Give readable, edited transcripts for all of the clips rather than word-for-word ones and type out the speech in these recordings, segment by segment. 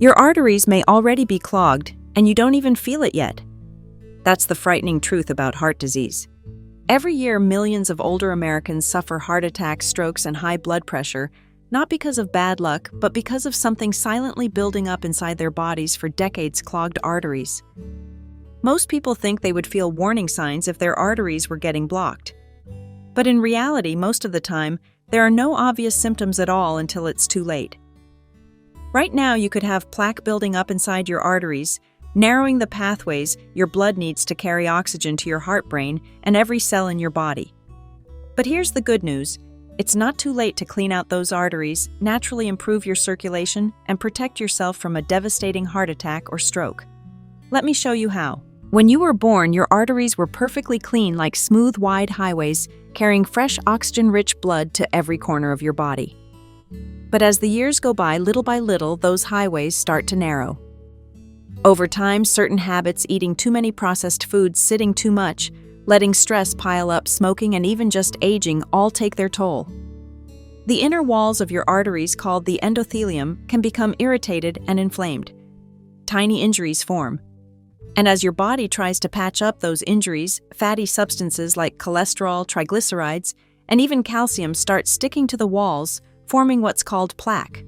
Your arteries may already be clogged, and you don't even feel it yet. That's the frightening truth about heart disease. Every year, millions of older Americans suffer heart attacks, strokes, and high blood pressure, not because of bad luck, but because of something silently building up inside their bodies for decades: clogged arteries. Most people think they would feel warning signs if their arteries were getting blocked. But in reality, most of the time, there are no obvious symptoms at all until it's too late. Right now, you could have plaque building up inside your arteries, narrowing the pathways your blood needs to carry oxygen to your heart, brain, and every cell in your body. But here's the good news. It's not too late to clean out those arteries, naturally improve your circulation, and protect yourself from a devastating heart attack or stroke. Let me show you how. When you were born, your arteries were perfectly clean, like smooth, wide highways, carrying fresh, oxygen-rich blood to every corner of your body. But as the years go by little, those highways start to narrow. Over time, certain habits, eating too many processed foods, sitting too much, letting stress pile up, smoking, and even just aging all take their toll. The inner walls of your arteries, called the endothelium, can become irritated and inflamed. Tiny injuries form. And as your body tries to patch up those injuries, fatty substances like cholesterol, triglycerides, and even calcium start sticking to the walls, forming what's called plaque.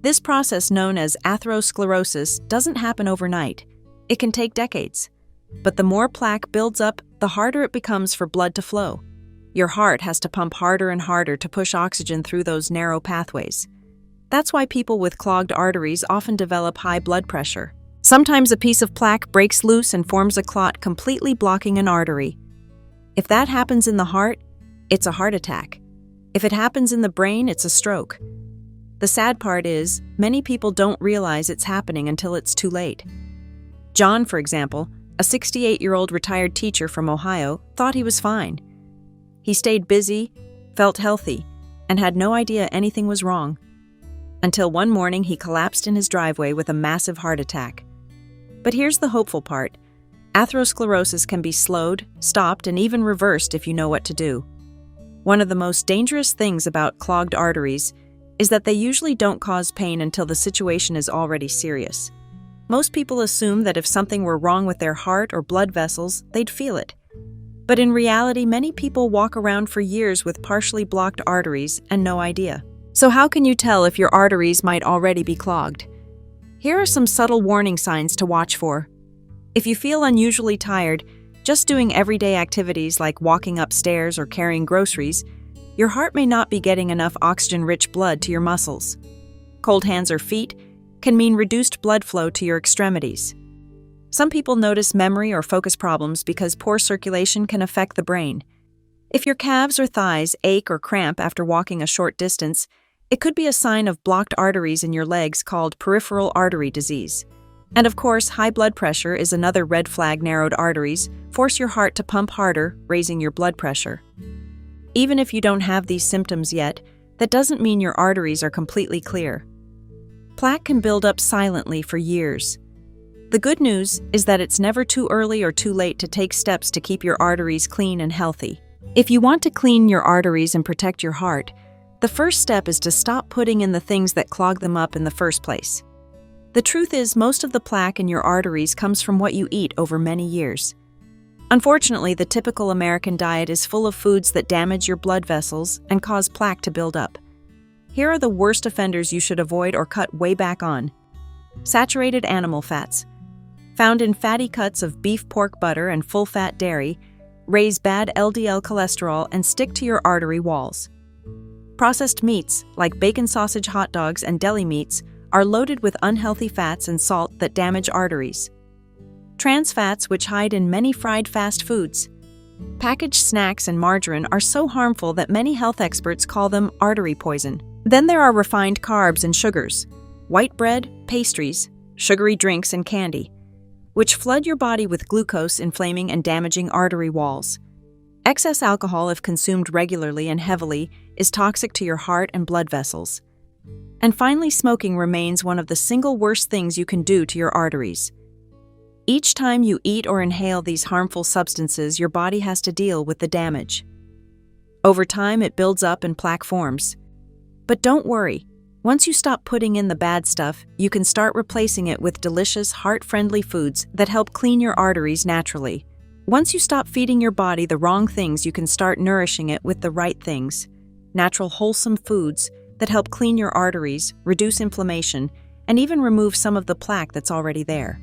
This process, known as atherosclerosis, doesn't happen overnight. It can take decades. But the more plaque builds up, the harder it becomes for blood to flow. Your heart has to pump harder and harder to push oxygen through those narrow pathways. That's why people with clogged arteries often develop high blood pressure. Sometimes a piece of plaque breaks loose and forms a clot, completely blocking an artery. If that happens in the heart, it's a heart attack. If it happens in the brain, it's a stroke. The sad part is, many people don't realize it's happening until it's too late. John, for example, a 68-year-old retired teacher from Ohio, thought he was fine. He stayed busy, felt healthy, and had no idea anything was wrong. Until one morning he collapsed in his driveway with a massive heart attack. But here's the hopeful part. Atherosclerosis can be slowed, stopped, and even reversed if you know what to do. One of the most dangerous things about clogged arteries is that they usually don't cause pain until the situation is already serious. Most people assume that if something were wrong with their heart or blood vessels, they'd feel it. But in reality, many people walk around for years with partially blocked arteries and no idea. So how can you tell if your arteries might already be clogged? Here are some subtle warning signs to watch for. If you feel unusually tired, just doing everyday activities like walking upstairs or carrying groceries, your heart may not be getting enough oxygen-rich blood to your muscles. Cold hands or feet can mean reduced blood flow to your extremities. Some people notice memory or focus problems because poor circulation can affect the brain. If your calves or thighs ache or cramp after walking a short distance, it could be a sign of blocked arteries in your legs, called peripheral artery disease. And of course, high blood pressure is another red flag. Narrowed arteries force your heart to pump harder, raising your blood pressure. Even if you don't have these symptoms yet, that doesn't mean your arteries are completely clear. Plaque can build up silently for years. The good news is that it's never too early or too late to take steps to keep your arteries clean and healthy. If you want to clean your arteries and protect your heart, the first step is to stop putting in the things that clog them up in the first place. The truth is, most of the plaque in your arteries comes from what you eat over many years. Unfortunately, the typical American diet is full of foods that damage your blood vessels and cause plaque to build up. Here are the worst offenders you should avoid or cut way back on. Saturated animal fats, found in fatty cuts of beef, pork, butter, and full-fat dairy, raise bad LDL cholesterol and stick to your artery walls. Processed meats, like bacon, sausage, hot dogs, and deli meats, are loaded with unhealthy fats and salt that damage arteries. Trans fats, which hide in many fried fast foods. Packaged snacks and margarine are so harmful that many health experts call them artery poison. Then there are refined carbs and sugars, white bread, pastries, sugary drinks, and candy, which flood your body with glucose, inflaming and damaging artery walls. Excess alcohol, if consumed regularly and heavily, is toxic to your heart and blood vessels. And finally, smoking remains one of the single worst things you can do to your arteries. Each time you eat or inhale these harmful substances, your body has to deal with the damage. Over time, it builds up and plaque forms. But don't worry, Once you stop putting in the bad stuff, you can start replacing it with delicious, heart-friendly foods that help clean your arteries naturally. Once you stop feeding your body the wrong things, you can start nourishing it with the right things. Natural, wholesome foods that help clean your arteries, reduce inflammation, and even remove some of the plaque that's already there.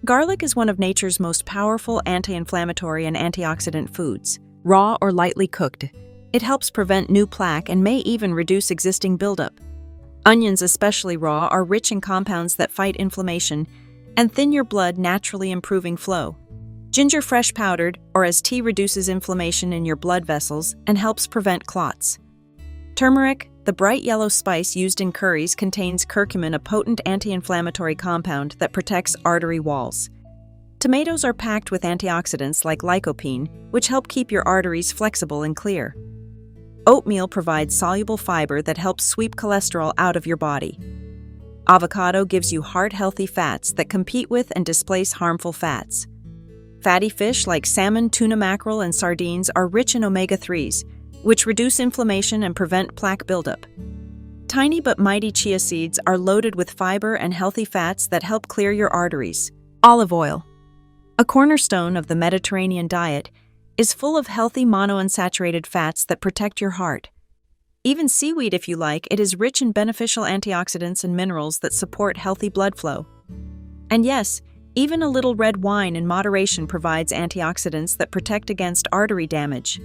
Garlic is one of nature's most powerful anti-inflammatory and antioxidant foods. Raw or lightly cooked, it helps prevent new plaque and may even reduce existing buildup. Onions, especially raw, are rich in compounds that fight inflammation and thin your blood, naturally improving flow. Ginger, fresh powdered or as tea, reduces inflammation in your blood vessels and helps prevent clots. Turmeric, the bright yellow spice used in curries, contains curcumin, a potent anti-inflammatory compound that protects artery walls. Tomatoes are packed with antioxidants like lycopene, which help keep your arteries flexible and clear. Oatmeal provides soluble fiber that helps sweep cholesterol out of your body. Avocado gives you heart-healthy fats that compete with and displace harmful fats. Fatty fish like salmon, tuna, mackerel, and sardines are rich in omega-3s, which reduce inflammation and prevent plaque buildup. Tiny but mighty chia seeds are loaded with fiber and healthy fats that help clear your arteries. Olive oil, a cornerstone of the Mediterranean diet, is full of healthy monounsaturated fats that protect your heart. Even seaweed, if you like, it is rich in beneficial antioxidants and minerals that support healthy blood flow. And yes, even a little red wine in moderation provides antioxidants that protect against artery damage.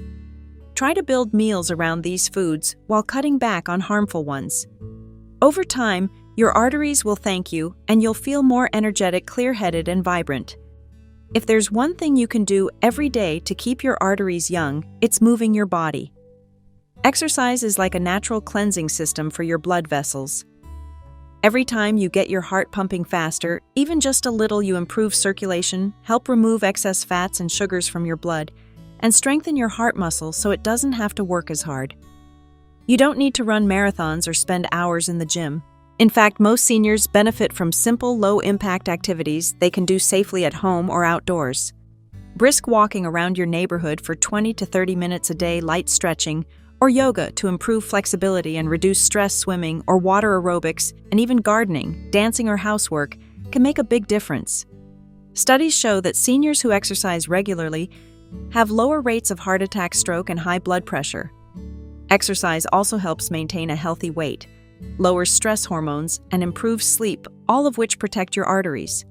Try to build meals around these foods while cutting back on harmful ones. Over time, your arteries will thank you and you'll feel more energetic, clear-headed, and vibrant. If there's one thing you can do every day to keep your arteries young, it's moving your body. Exercise is like a natural cleansing system for your blood vessels. Every time you get your heart pumping faster, even just a little, you improve circulation, help remove excess fats and sugars from your blood, and strengthen your heart muscle so it doesn't have to work as hard. You don't need to run marathons or spend hours in the gym. In fact, most seniors benefit from simple, low-impact activities they can do safely at home or outdoors. Brisk walking around your neighborhood for 20 to 30 minutes a day, light stretching, or yoga to improve flexibility and reduce stress, swimming or water aerobics, and even gardening, dancing, or housework can make a big difference. Studies show that seniors who exercise regularly have lower rates of heart attack, stroke, and high blood pressure. Exercise also helps maintain a healthy weight, lowers stress hormones, and improves sleep, all of which protect your arteries.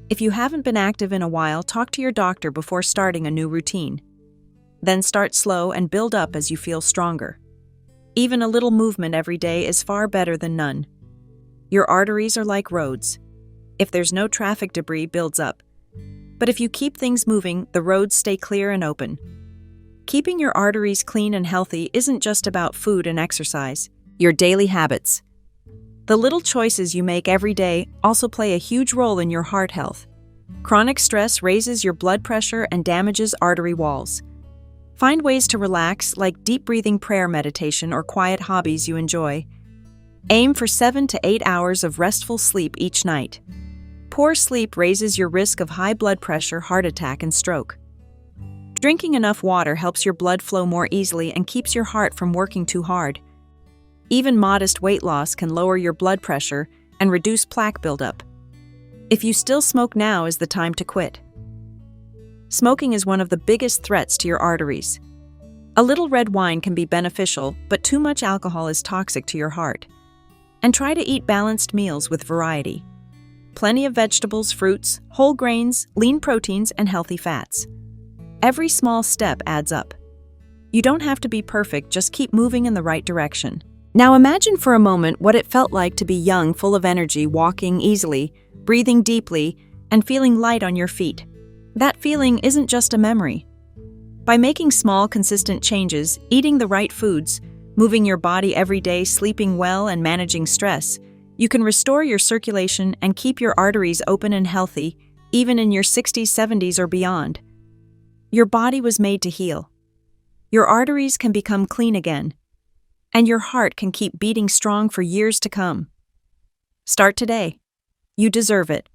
If you haven't been active in a while, talk to your doctor before starting a new routine. Then start slow and build up as you feel stronger. Even a little movement every day is far better than none. Your arteries are like roads. If there's no traffic, debris builds up. But if you keep things moving, the roads stay clear and open. Keeping your arteries clean and healthy isn't just about food and exercise. Your daily habits. The little choices you make every day also play a huge role in your heart health. Chronic stress raises your blood pressure and damages artery walls. Find ways to relax, like deep breathing, prayer, meditation, or quiet hobbies you enjoy. Aim for 7 to 8 hours of restful sleep each night. Poor sleep raises your risk of high blood pressure, heart attack, and stroke. Drinking enough water helps your blood flow more easily and keeps your heart from working too hard. Even modest weight loss can lower your blood pressure and reduce plaque buildup. If you still smoke, now is the time to quit. Smoking is one of the biggest threats to your arteries. A little red wine can be beneficial, but too much alcohol is toxic to your heart. And try to eat balanced meals with variety. Plenty of vegetables, fruits, whole grains, lean proteins, and healthy fats. Every small step adds up. You don't have to be perfect, just keep moving in the right direction. Now imagine for a moment what it felt like to be young, full of energy, walking easily, breathing deeply, and feeling light on your feet. That feeling isn't just a memory. By making small, consistent changes, eating the right foods, moving your body every day, sleeping well, and managing stress, you can restore your circulation and keep your arteries open and healthy, even in your 60s, 70s, or beyond. Your body was made to heal. Your arteries can become clean again, and your heart can keep beating strong for years to come. Start today. You deserve it.